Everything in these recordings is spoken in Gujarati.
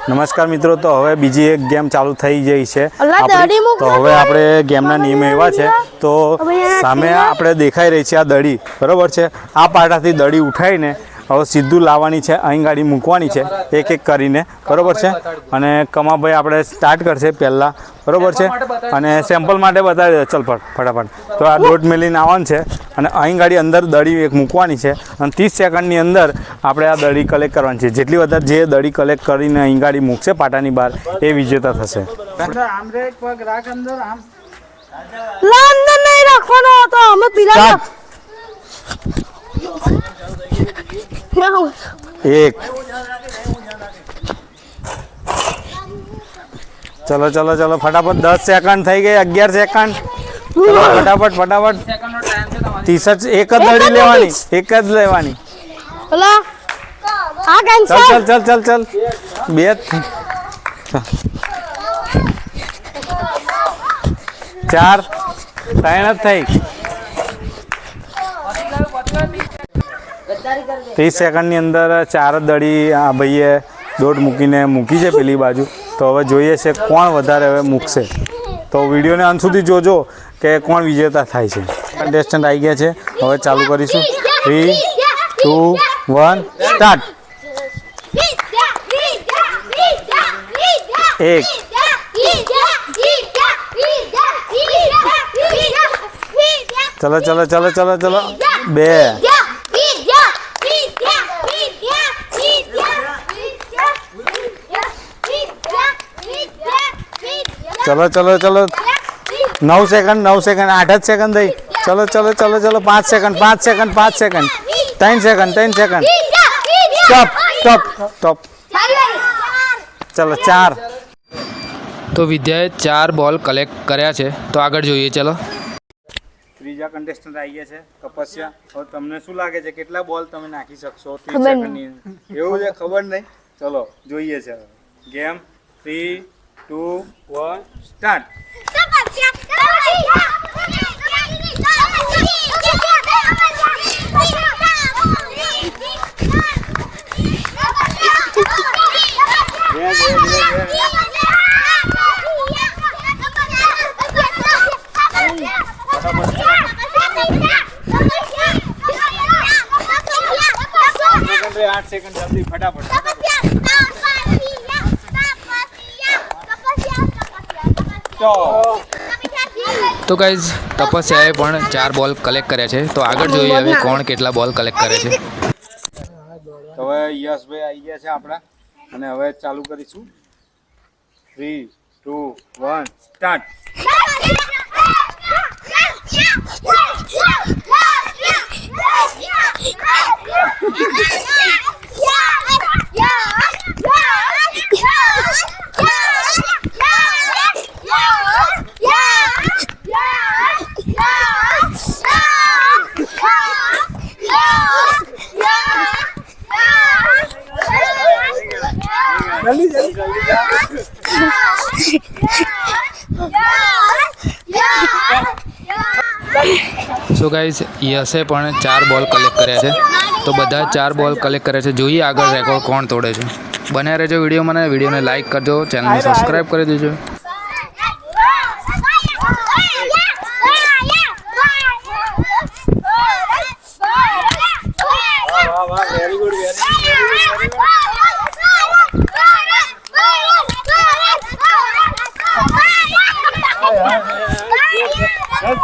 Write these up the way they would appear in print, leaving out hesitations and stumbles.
નમસ્કાર મિત્રો, તો હવે બીજી એક ગેમ ચાલુ થઈ ગઈ છે તો હવે આપણે ગેમના નિયમ એવા છે તો સામે આપણે દેખાઈ રહી છે આ દડી, બરાબર છે। આ પાટાથી દડી ઉઠાવીને હવે સીધું લાવવાની છે, અહીં ગાડી મૂકવાની છે એક એક કરીને, બરાબર છે। અને કમાભાઈ આપણે સ્ટાર્ટ કરશે પહેલાં, બરાબર છે। અને સેમ્પલ માટે બતાવી દો, ચલ ફટાફટ। તો આ દોઢ મેલીને આવવાનું છે અને અહીં ગાડી અંદર દડી એક મૂકવાની છે અને 30 સેકન્ડની અંદર આપણે આ દડી કલેક્ટ કરવાની છે। જેટલી વધારે જે દડી કલેક્ટ કરીને અહીં ગાડી મૂકશે પાટાની બહાર એ વિજેતા થશે। એક, ચલો ચલો ચલો ફટાફટ, 10 સેકન્ડ થઈ ગઈ, 11 સેકન્ડ, ચલો ફટાફટ ફટાફટ। ટી-શર્ટ એક જ દડી લેવાની, એક જ લેવાની। ચલ ચલ ચલ ચલ ચલ, બે 4 3 જ થઈ। 30 સેકન્ડની અંદર 4 દડી આ ભાઈએ દોઢ મૂકીને મૂકી છે પેલી બાજુ। તો હવે જોઈએ છે કોણ વધારે હવે મૂકશે। તો વિડીયોને અંત સુધી જોજો કે કોણ વિજેતા થાય છે। કન્ટેસ્ટન્ટ આવી ગયા છે, હવે ચાલુ કરીશું। 3 2 1 સ્ટાર્ટ। એક, ચલો ચલો ચલો ચલો ચલો, 2, ચલો ચલો ચલો, 9 સેકન્ડ 9 સેકન્ડ, 8 જ સેકન્ડ થઈ। ચલો ચલો ચલો ચલો, 5 second 5 second 5 second, 3 second 3 second, stop stop stop, ચલો 4। તો વિદ્યાએ 4 બોલ કલેક્ટ કર્યા છે, તો આગળ જોઈએ ચલો। ત્રીજા કન્ટેસ્ટન્ટ આવી ગયા છે તપસ્યા। હવે તમને શું લાગે છે કેટલા બોલ તમે નાખી શકશો 30 સેકન્ડની? એવું છે, ખબર નહીં, ચલો જોઈએ છે ગેમ। 3 2 1 સ્ટાર્ટ। आठ सेकंड जल्दी फटाफट। તો ગાઈઝ તપસ્યાએ પણ 4 બોલ કલેક્ટ કર્યા છે, તો આગળ જોઈએ હવે કોણ કેટલા બોલ કલેક્ટ કરે છે। તો હવે યશભાઈ આવી ગયા છે આપણા અને હવે ચાલુ કરીશું। 3 2 1 સ્ટાર્ટ। સો ગાઈઝ યશે પણ 4 બોલ કલેક્ટ કર્યા છે, તો બધા 4 બોલ કલેક્ટ કર્યા છે। જોઈએ આગળ રેકોર્ડ કોણ તોડે છે। બન્યા રહેજો વિડીયોમાં, ને વિડીયોને લાઇક કરજો, ચેનલને સબસ્ક્રાઈબ કરી દેજો। વેરી ગુડ વેરી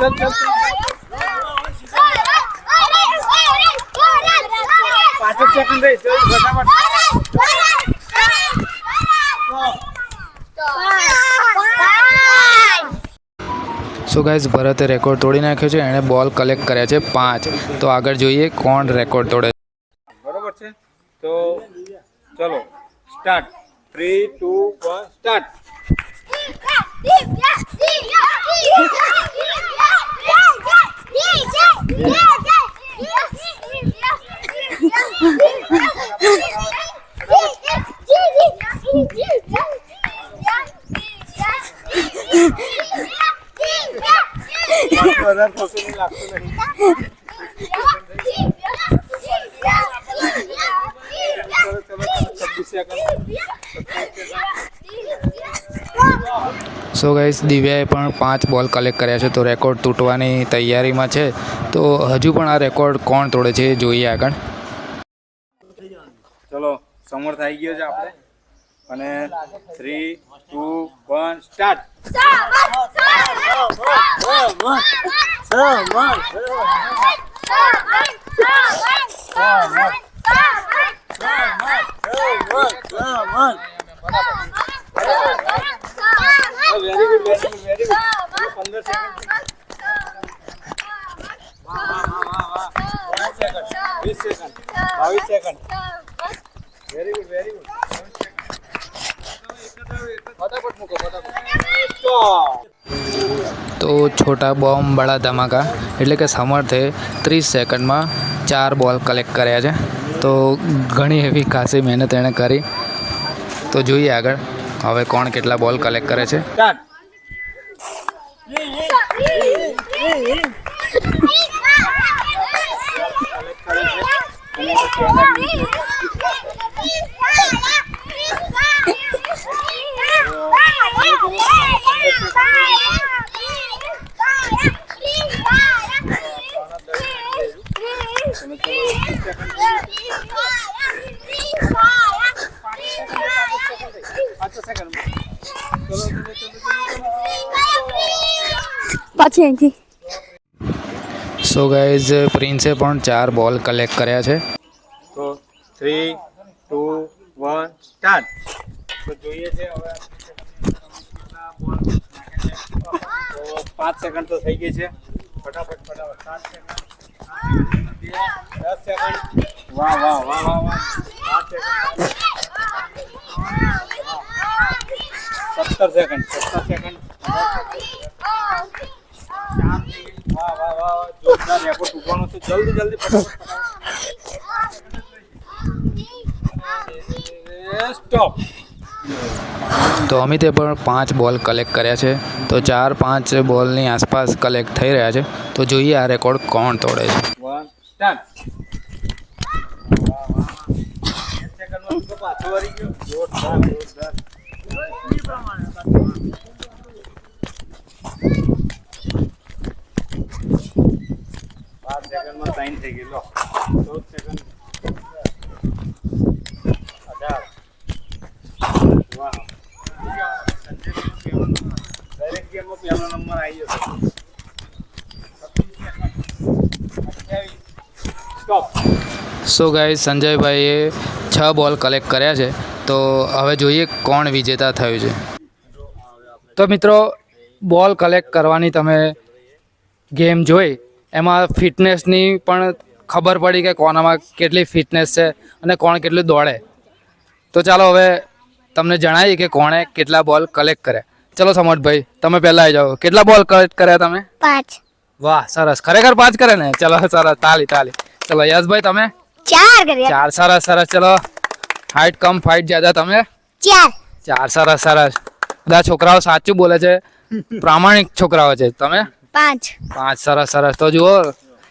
चल 5 सेकंड दे, चल फटाफट। સો ગાઈઝ ભરતે રેકોર્ડ તોડી નાખ્યો છે, એણે બોલ કલેક્ટ કર્યા છે 5। તો આગળ જોઈએ કોણ રેકોર્ડ તોડે છે। બરોબર છે, તો ચલો સ્ટાર્ટ। 3 2 1 સ્ટાર્ટ। વધારે થશે નહીં લાગતું નહીં. ચલો ચલો 26 સેકન્ડ સો ગાઈસ દિવ્યાએ પણ 5 બોલ કલેક્ટ કર્યા છે, તો રેકોર્ડ તૂટવાની તૈયારીમાં છે. તો હજુ પણ આ રેકોર્ડ કોણ તોડે છે એ જોઈએ આગળ. ચલો સમર્થ આવી ગયો છે આપણે અને 3, 2, 1 start. Very good, very good, very good. 15 second. વાહ 20 second, 22 second. Very good, very good. ફટાફટ મૂકો, ફટાફટ. તો છોટા બોમ્બ બડા ધમાકા એટલે કે સમર્થે 30 સેકન્ડમાં 4 બોલ કલેક્ટ કર્યા છે. તો ઘણી એવી ખાસી મહેનત એણે કરી. તો જોઈએ આગળ હવે કોણ કેટલા બોલ કલેક્ટ કરે છે. સ્ટાર્ટ. પછી સો ગાઈઝ પ્રિન્સે પણ 4 બોલ કલેક્ટ કર્યા છે. તો 3, 2, 1 સ્ટાર્ટ. તો જોઈએ છે હવે કેટલા બોલ નાખે છે. તો 5 સેકન્ડ તો થઈ ગઈ છે. ફટાફટ ફટાફટ 7 સેકન્ડ, 10 સેકન્ડ. વાહ વાહ વાહ વાહ વાહ. 8 સેકન્ડ, 17 સેકન્ડ, 17 સેકન્ડ. વાહ વાહ વાહ. જોરદાર રેકોર્ડ તૂટવાનો છે. જલ્દી જલ્દી ફટાફટ ફટાફટ. સ્ટોપ. તો અમિતે પણ 5 બોલ કલેક્ટ કર્યા છે. તો 4-5 બોલની આસપાસ કલેક્ટ થઈ રહ્યા છે. તો જોઈએ આ રેકોર્ડ કોણ તોડે છે. 1 સ્ટાર્ટ. વાહ વાહ વાહ. 10 સેકન્ડમાં તો પાછો વળી ગયો. જોરદાર જોરદાર. સેકન્ડમાં સાઈન થઈ ગઈ. લો 14 સેકન્ડ, 18. વાહ. દરેક ગેમમાં પહેલો નંબર આવી જશે. 27. સ્ટોપ. સો ગાઈઝ સંજયભાઈએ 6 બોલ કલેક્ટ કર્યા છે. તો હવે જોઈએ કોણ વિજેતા થયું છે. તો મિત્રો બોલ કલેક્ટ કરવાની તમે ગેમ જોઈ, એમાં ફિટનેસની પણ ખબર પડી કે કોનામાં કેટલી ફિટનેસ છે અને કોણ કેટલું દોડે. તો ચાલો હવે તમને જણાવીએ કે કોણે કેટલા બોલ કલેક્ટ કર્યા. ચલો સમર્થભાઈ તમે પહેલાં આવી જાઓ. કેટલા બોલ કલેક્ટ કર્યા તમે? 5. વાહ સરસ, ખરેખર 5 કરે ને. ચલો સરસ, તાલી તાલી. ચલો યશભાઈ તમે? 4 કર્યા. 4. સરસ સરસ. ચલો હાઇટ કમ ફાઇટ જ્યાદા તમે? 4. 4. સરસ સરસ. બધા છોકરાઓ સાચું બોલે છે, પ્રામાણિક છોકરાઓ છે. તમે? 5. 5. સરસ સરસ. તો જુઓ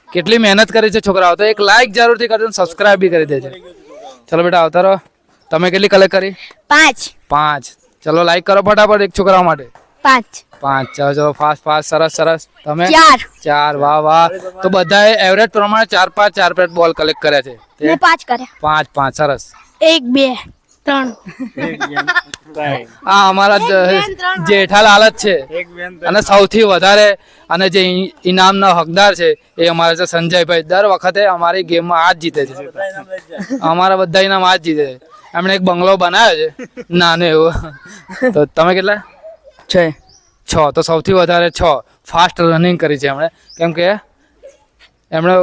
કેટલી મહેનત કરી છે છોકરાઓ. તો એક લાઈક જરૂરથી કરજો, સબસ્ક્રાઇબ બી કરી દેજો. ચલો બેટા આવતા રહો. તમે કેટલી કલેક્ટ કરી? 5. 5. ચલો લાઈક કરો ફટાફટ એક છોકરાઓ માટે. 5. 5. ચલો ચલો ફાસ્ટ ફાસ્ટ. સરસ સરસ. તમે? 4. 4. વાહ વાહ. તો બધાએ એવરેજ પ્રમાણે 4-5 બોલ કલેક્ટ કર્યા છે. મેં 5 કર્યા. 5. સરસ. 1, 2, 3. આ અમારા જેઠાલાલ જ છે અને સૌથી વધારે અને જે ઇનામના હકદાર છે એ અમારા છે સંજયભાઈ. દર વખતે અમારી ગેમમાં આ જ જીતે છે. અમારા બધા ઇનામ આ જ જીતે છે. એમણે એક બંગલો બનાવ્યો છે નાનો એવો. તો તમે કેટલા? 6. તો સૌથી વધારે 6 ફાસ્ટ રનિંગ કરી છે એમણે, કેમ કે એમણે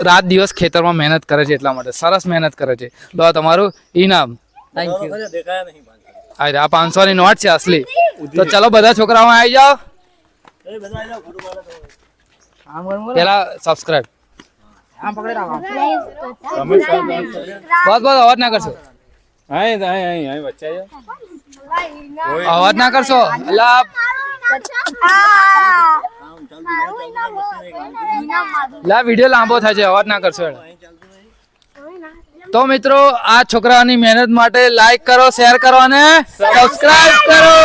રાત દિવસ ખેતરમાં મહેનત કરે છે એટલા માટે. સરસ મહેનત કરે છે. તો તમારું ઇનામ. Thank you. આ 500ની નોટ છે અસલી. તો ચલો બધા છોકરાઓ આવી જાઓ. પેલા સબસ્ક્રાઇબ. બસ બસ અવાજ ના કરશો. અવાજ ના કરશો. અલા લા વિડિયો લાંબો થાય છે, અવાજ ના કરશો. તો મિત્રો આ છોકરાઓની મહેનત માટે લાઈક કરો, શેર કરો અને સબસ્ક્રાઇબ કરો.